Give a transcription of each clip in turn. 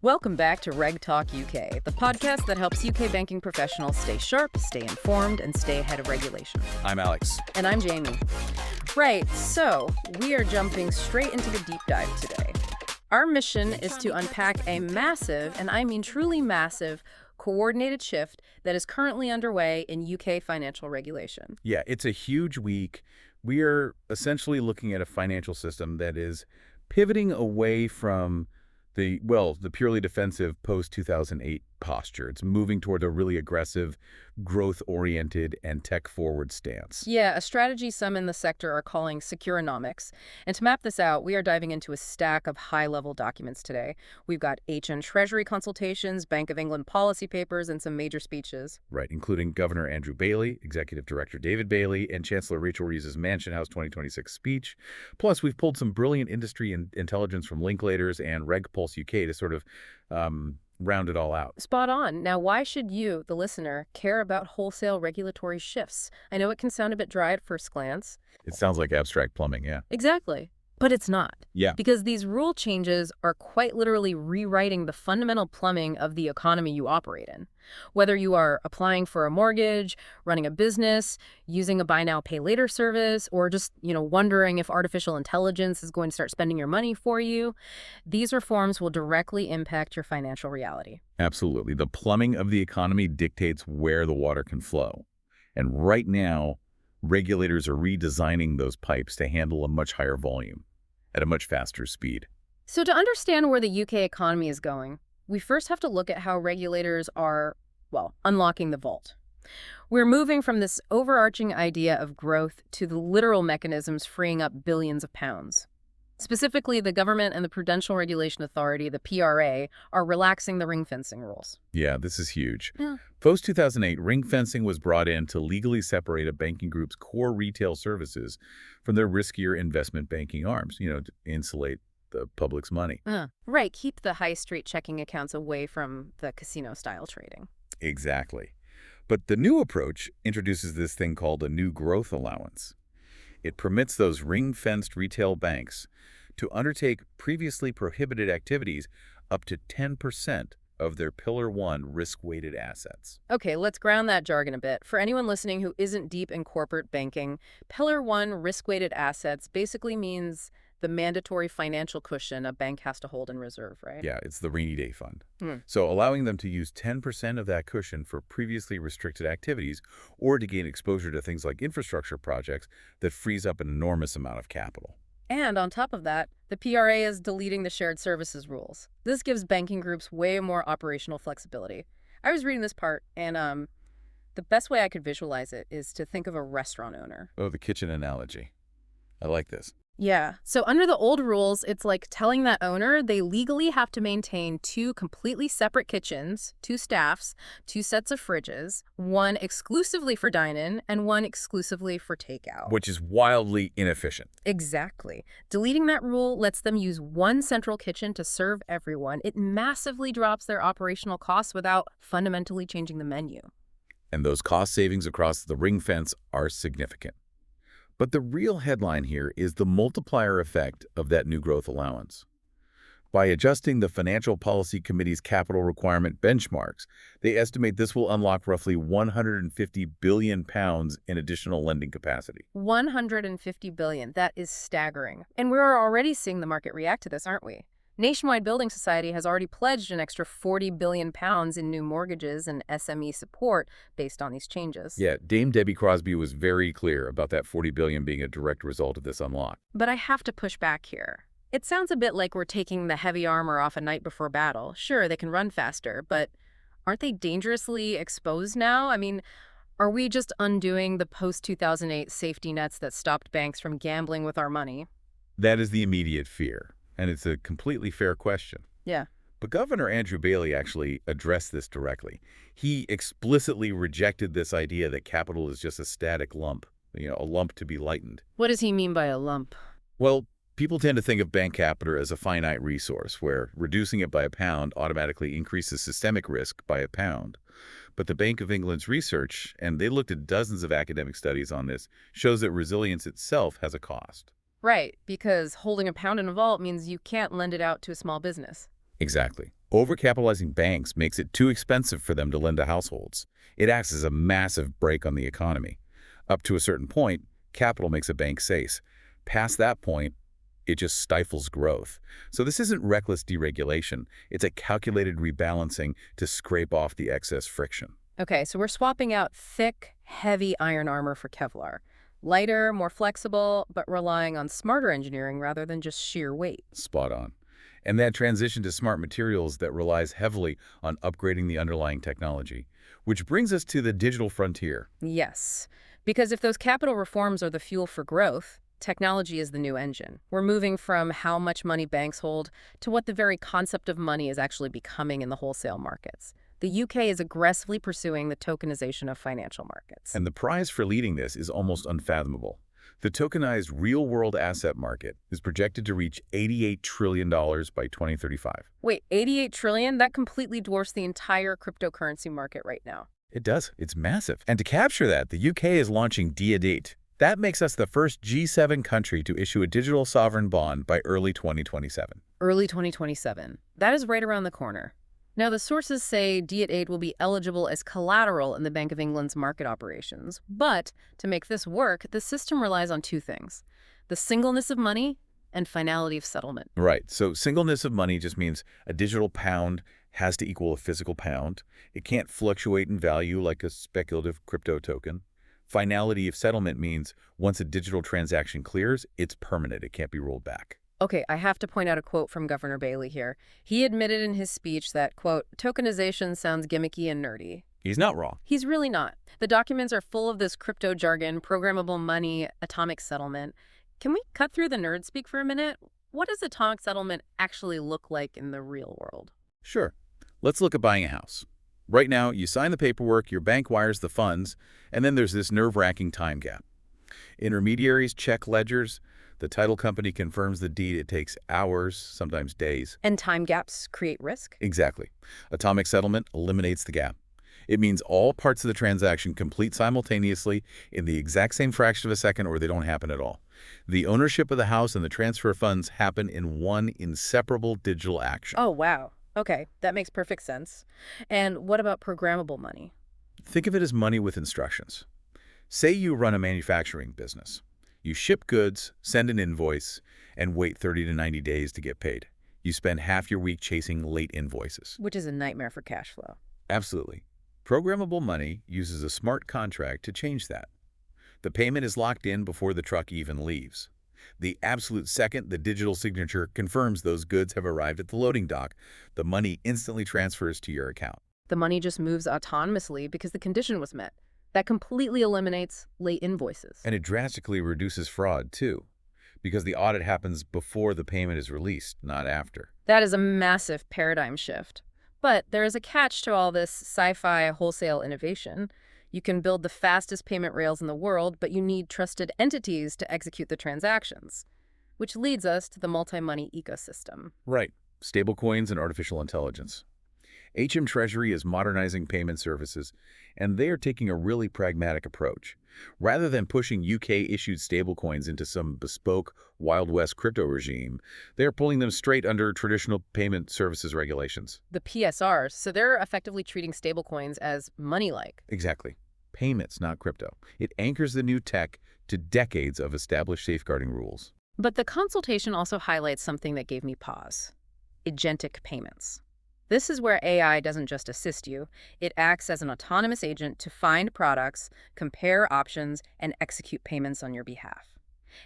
Welcome back to Reg Talk UK, the podcast that helps UK banking professionals stay sharp, stay informed, and stay ahead of regulation. I'm Alex. And I'm Jamie. Right, so we are jumping straight into the deep dive today. Our mission is to unpack a massive, and I mean truly massive, coordinated shift that is currently underway in UK financial regulation. Yeah, it's a huge week. We are essentially looking at a financial system that is pivoting away from the purely defensive post-2008 posture. It's moving toward a really aggressive, growth-oriented, and tech-forward stance. Yeah, a strategy some in the sector are calling securonomics. And to map this out, we are diving into a stack of high-level documents today. We've got Treasury consultations, Bank of England policy papers, and some major speeches. Right, including Governor Andrew Bailey, Executive Director David Bailey, and Chancellor Rachel Reeves' Mansion House 2026 speech. Plus, we've pulled some brilliant industry and intelligence from Linklaters and RegPulse UK to sort of round it all out. Spot on. Now, why should you, the listener, care about wholesale regulatory shifts? I know it can sound a bit dry at first glance. It sounds like abstract plumbing, yeah. Exactly. But it's not. Yeah. Because these rule changes are quite literally rewriting the fundamental plumbing of the economy you operate in. Whether you are applying for a mortgage, running a business, using a buy now, pay later service, or just, wondering if artificial intelligence is going to start spending your money for you, these reforms will directly impact your financial reality. Absolutely. The plumbing of the economy dictates where the water can flow. And right now, regulators are redesigning those pipes to handle a much higher volume at a much faster speed. So to understand where the UK economy is going, we first have to look at how regulators are, unlocking the vault. We're moving from this overarching idea of growth to the literal mechanisms freeing up billions of pounds. Specifically, the Government and the Prudential Regulation Authority, the PRA, are relaxing the ring fencing rules. Yeah, this is huge. Yeah. Post-2008, ring fencing was brought in to legally separate a banking group's core retail services from their riskier investment banking arms, to insulate the public's money. Right, keep the high street checking accounts away from the casino-style trading. Exactly. But the new approach introduces this thing called a new growth allowance. It permits those ring-fenced retail banks to undertake previously prohibited activities up to 10% of their Pillar 1 risk-weighted assets. Okay, let's ground that jargon a bit. For anyone listening who isn't deep in corporate banking, Pillar 1 risk-weighted assets basically means the mandatory financial cushion a bank has to hold in reserve, right? Yeah, it's the rainy day fund. So allowing them to use 10% of that cushion for previously restricted activities or to gain exposure to things like infrastructure projects that frees up an enormous amount of capital. And on top of that, the PRA is deleting the shared services rules. This gives banking groups way more operational flexibility. I was reading this part, and the best way I could visualize it is to think of a restaurant owner. Oh, the kitchen analogy. I like this. Yeah. So under the old rules, it's like telling that owner they legally have to maintain 2 completely separate kitchens, 2 staffs, 2 sets of fridges, one exclusively for dine-in and one exclusively for takeout. Which is wildly inefficient. Exactly. Deleting that rule lets them use one central kitchen to serve everyone. It massively drops their operational costs without fundamentally changing the menu. And those cost savings across the ring fence are significant. But the real headline here is the multiplier effect of that new growth allowance. By adjusting the Financial Policy Committee's capital requirement benchmarks, they estimate this will unlock roughly £150 billion in additional lending capacity. $150 billion. That is staggering. And we're already seeing the market react to this, aren't we? Nationwide Building Society has already pledged an extra £40 billion in new mortgages and SME support based on these changes. Yeah, Dame Debbie Crosby was very clear about that $40 billion being a direct result of this unlock. But I have to push back here. It sounds a bit like we're taking the heavy armor off a night before battle. Sure, they can run faster, but aren't they dangerously exposed now? I mean, are we just undoing the post-2008 safety nets that stopped banks from gambling with our money? That is the immediate fear. And it's a completely fair question. Yeah. But Governor Andrew Bailey actually addressed this directly. He explicitly rejected this idea that capital is just a static lump, a lump to be lightened. What does he mean by a lump? Well, people tend to think of bank capital as a finite resource, where reducing it by a pound automatically increases systemic risk by a pound. But the Bank of England's research, and they looked at dozens of academic studies on this, shows that resilience itself has a cost. Right, because holding a pound in a vault means you can't lend it out to a small business. Exactly. Overcapitalizing banks makes it too expensive for them to lend to households. It acts as a massive brake on the economy. Up to a certain point, capital makes a bank safe. Past that point, it just stifles growth. So this isn't reckless deregulation. It's a calculated rebalancing to scrape off the excess friction. Okay, so we're swapping out thick, heavy iron armor for Kevlar. Lighter, more flexible, but relying on smarter engineering rather than just sheer weight. Spot on. And that transition to smart materials that relies heavily on upgrading the underlying technology. Which brings us to the digital frontier. Yes, because if those capital reforms are the fuel for growth, technology is the new engine. We're moving from how much money banks hold to what the very concept of money is actually becoming in the wholesale markets. The UK is aggressively pursuing the tokenization of financial markets. And the prize for leading this is almost unfathomable. The tokenized real-world asset market is projected to reach $88 trillion by 2035. Wait, 88 trillion? That completely dwarfs the entire cryptocurrency market right now. It does. It's massive. And to capture that, the UK is launching DID. That makes us the first G7 country to issue a digital sovereign bond by early 2027. Early 2027. That is right around the corner. Now, the sources say DID will be eligible as collateral in the Bank of England's market operations. But to make this work, the system relies on two things: the singleness of money and finality of settlement. Right. So singleness of money just means a digital pound has to equal a physical pound. It can't fluctuate in value like a speculative crypto token. Finality of settlement means once a digital transaction clears, it's permanent. It can't be rolled back. Okay, I have to point out a quote from Governor Bailey here. He admitted in his speech that, quote, tokenization sounds gimmicky and nerdy. He's not wrong. He's really not. The documents are full of this crypto jargon, programmable money, atomic settlement. Can we cut through the nerd speak for a minute? What does atomic settlement actually look like in the real world? Sure. Let's look at buying a house. Right now, you sign the paperwork, your bank wires the funds, and then there's this nerve-wracking time gap. Intermediaries check ledgers. The title company confirms the deed. It takes hours, sometimes days. And time gaps create risk? Exactly. Atomic settlement eliminates the gap. It means all parts of the transaction complete simultaneously in the exact same fraction of a second, or they don't happen at all. The ownership of the house and the transfer of funds happen in one inseparable digital action. Oh, wow. Okay, that makes perfect sense. And what about programmable money? Think of it as money with instructions. Say you run a manufacturing business. You ship goods, send an invoice, and wait 30 to 90 days to get paid. You spend half your week chasing late invoices. Which is a nightmare for cash flow. Absolutely. Programmable money uses a smart contract to change that. The payment is locked in before the truck even leaves. The absolute second the digital signature confirms those goods have arrived at the loading dock, the money instantly transfers to your account. The money just moves autonomously because the condition was met. That completely eliminates late invoices. And it drastically reduces fraud, too, because the audit happens before the payment is released, not after. That is a massive paradigm shift. But there is a catch to all this sci-fi wholesale innovation. You can build the fastest payment rails in the world, but you need trusted entities to execute the transactions, which leads us to the multi-money ecosystem. Right. Stablecoins and artificial intelligence. Treasury is modernizing payment services, and they are taking a really pragmatic approach. Rather than pushing UK-issued stablecoins into some bespoke Wild West crypto regime, they are pulling them straight under traditional payment services regulations. The PSRs, so they're effectively treating stablecoins as money-like. Exactly. Payments, not crypto. It anchors the new tech to decades of established safeguarding rules. But the consultation also highlights something that gave me pause: agentic payments. This is where AI doesn't just assist you. It acts as an autonomous agent to find products, compare options, and execute payments on your behalf.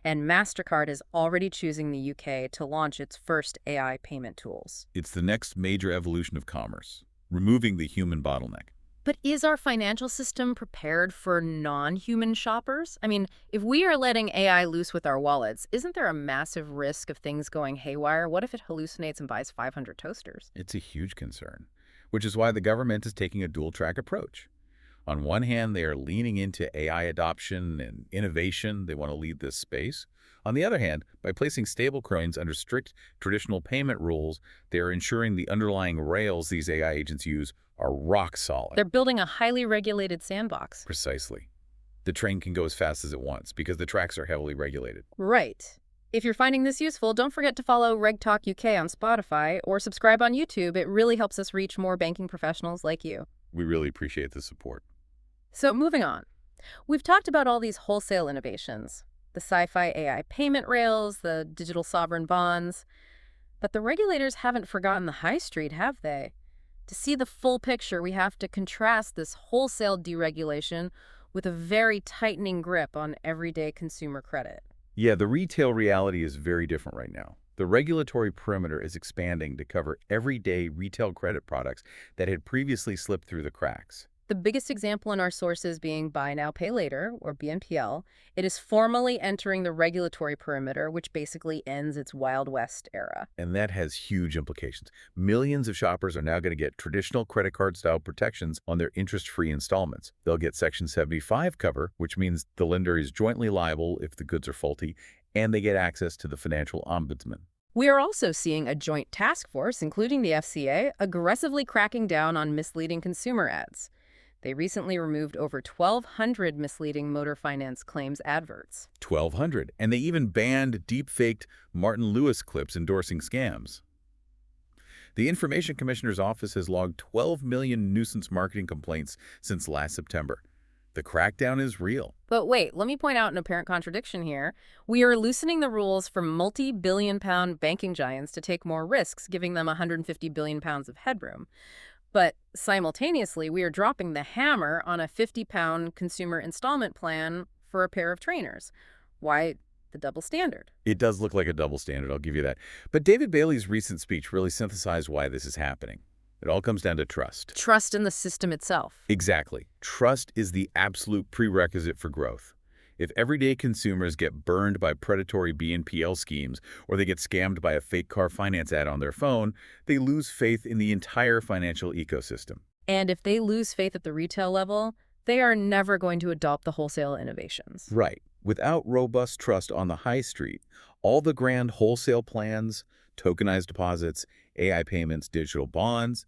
And MasterCard is already choosing the UK to launch its first AI payment tools. It's the next major evolution of commerce, removing the human bottleneck. But is our financial system prepared for non-human shoppers? I mean, if we are letting AI loose with our wallets, isn't there a massive risk of things going haywire? What if it hallucinates and buys 500 toasters? It's a huge concern, which is why the government is taking a dual-track approach. On one hand, they are leaning into AI adoption and innovation. They want to lead this space. On the other hand, by placing stablecoins under strict traditional payment rules, they are ensuring the underlying rails these AI agents use are rock solid. They're building a highly regulated sandbox. Precisely. The train can go as fast as it wants because the tracks are heavily regulated. Right. If you're finding this useful, don't forget to follow Reg Talk UK on Spotify or subscribe on YouTube. It really helps us reach more banking professionals like you. We really appreciate the support. So moving on. We've talked about all these wholesale innovations, the sci-fi AI payment rails, the digital sovereign bonds. But the regulators haven't forgotten the high street, have they? To see the full picture, we have to contrast this wholesale deregulation with a very tightening grip on everyday consumer credit. Yeah, the retail reality is very different right now. The regulatory perimeter is expanding to cover everyday retail credit products that had previously slipped through the cracks. The biggest example in our sources being Buy Now, Pay Later, or BNPL. It is formally entering the regulatory perimeter, which basically ends its Wild West era. And that has huge implications. Millions of shoppers are now going to get traditional credit card-style protections on their interest-free installments. They'll get Section 75 cover, which means the lender is jointly liable if the goods are faulty, and they get access to the financial ombudsman. We are also seeing a joint task force, including the FCA, aggressively cracking down on misleading consumer ads. They recently removed over 1,200 misleading motor finance claims adverts. 1,200. And they even banned deepfaked Martin Lewis clips endorsing scams. The Information Commissioner's Office has logged 12 million nuisance marketing complaints since last September. The crackdown is real. But wait, let me point out an apparent contradiction here. We are loosening the rules for multi-billion-pound banking giants to take more risks, giving them 150 billion pounds of headroom. But simultaneously, we are dropping the hammer on a 50-pound consumer installment plan for a pair of trainers. Why the double standard? It does look like a double standard, I'll give you that. But David Bailey's recent speech really synthesized why this is happening. It all comes down to trust. Trust in the system itself. Exactly. Trust is the absolute prerequisite for growth. If everyday consumers get burned by predatory BNPL schemes or they get scammed by a fake car finance ad on their phone, they lose faith in the entire financial ecosystem. And if they lose faith at the retail level, they are never going to adopt the wholesale innovations. Right. Without robust trust on the high street, all the grand wholesale plans, tokenized deposits, AI payments, digital bonds,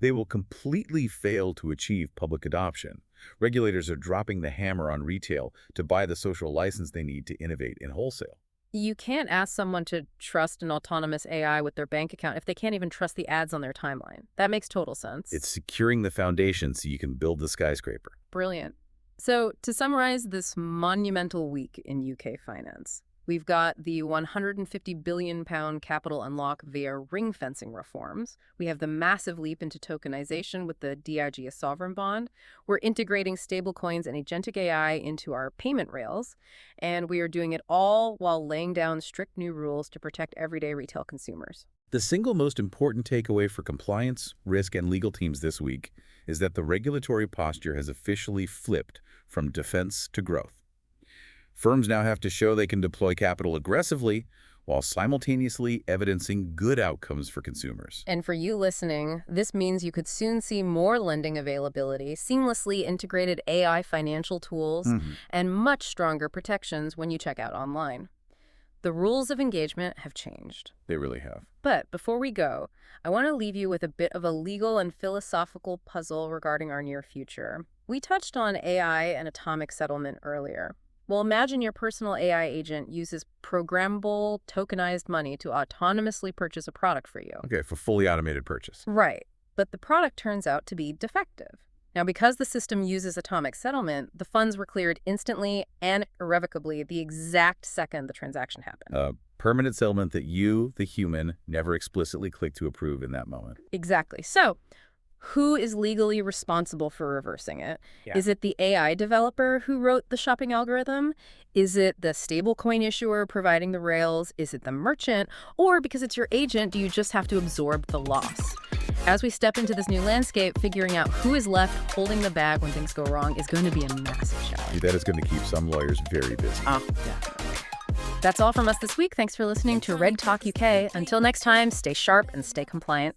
they will completely fail to achieve public adoption. Regulators are dropping the hammer on retail to buy the social license they need to innovate in wholesale. You can't ask someone to trust an autonomous AI with their bank account if they can't even trust the ads on their timeline. That makes total sense. It's securing the foundation so you can build the skyscraper. Brilliant. So, to summarize this monumental week in UK finance, we've got the 150 billion pound capital unlock via ring fencing reforms. We have the massive leap into tokenization with the DIG sovereign bond. We're integrating stablecoins and agentic AI into our payment rails. And we are doing it all while laying down strict new rules to protect everyday retail consumers. The single most important takeaway for compliance, risk, and legal teams this week is that the regulatory posture has officially flipped from defense to growth. Firms now have to show they can deploy capital aggressively while simultaneously evidencing good outcomes for consumers. And for you listening, this means you could soon see more lending availability, seamlessly integrated AI financial tools, and much stronger protections when you check out online. The rules of engagement have changed. They really have. But before we go, I want to leave you with a bit of a legal and philosophical puzzle regarding our near future. We touched on AI and atomic settlement earlier. Well, imagine your personal AI agent uses programmable, tokenized money to autonomously purchase a product for you. Okay, for fully automated purchase. Right. But the product turns out to be defective. Now, because the system uses atomic settlement, the funds were cleared instantly and irrevocably the exact second the transaction happened. A permanent settlement that you, the human, never explicitly clicked to approve in that moment. Exactly. So, who is legally responsible for reversing it? Yeah. Is it the AI developer who wrote the shopping algorithm? Is it the stablecoin issuer providing the rails? Is it the merchant? Or because it's your agent, do you just have to absorb the loss? As we step into this new landscape, figuring out who is left holding the bag when things go wrong is going to be a massive challenge. That is going to keep some lawyers very busy. Definitely. That's all from us this week. Thanks for listening to Reg Talk UK. Until next time, stay sharp and stay compliant.